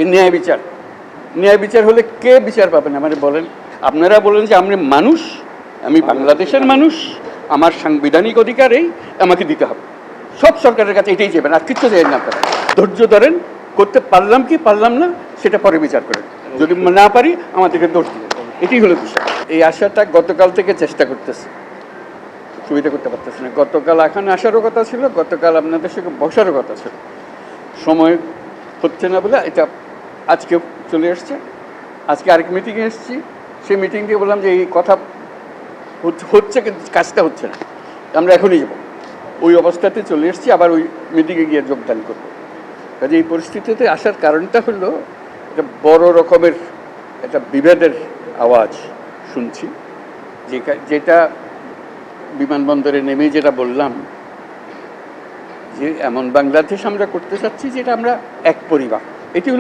যে ন্যায় বিচার হলে কে বিচার পাবেন আমাদের বলেন? আপনারা বলেন যে আমি মানুষ, আমি বাংলাদেশের মানুষ, আমার সাংবিধানিক অধিকার এই, আমাকে দিতে হবে। সব সরকারের কাছে এটাই চাইবেন, আর কিচ্ছু চাইবেন না আপনারা। ধৈর্য ধরেন, করতে পারলাম কি পারলাম না সেটা পরে বিচার করেন। যদি না পারি আমাদেরকে দোষ দিন, এটাই হলো বিষয়। এই আশাটা গতকাল থেকে চেষ্টা করতেছে, সুবিধা করতে পারতেছে না। গতকাল এখানে আসারও কথা ছিল, গতকাল আপনাদের সঙ্গে বসারও কথা ছিল, সময় হচ্ছে না বলে এটা আজকে চলে এসছে। আজকে আরেক মিটিংয়ে এসেছি, সেই মিটিং দিয়ে বললাম যে এই কথা হচ্ছে কিন্তু কাজটা হচ্ছে না, আমরা এখনই যাবো। ওই অবস্থাতে চলে এসেছি, আবার ওই মিটিংয়ে গিয়ে যোগদান করবো। কাজে এই পরিস্থিতিতে আসার কারণটা হলো একটা বড় রকমের একটা বিভেদের আওয়াজ শুনছি, যেটা বিমানবন্দরে নেমে যেটা বললাম যে এমন বাংলাদেশ আমরা করতে চাচ্ছি যেটা আমরা এক পরিবার, এটি হলো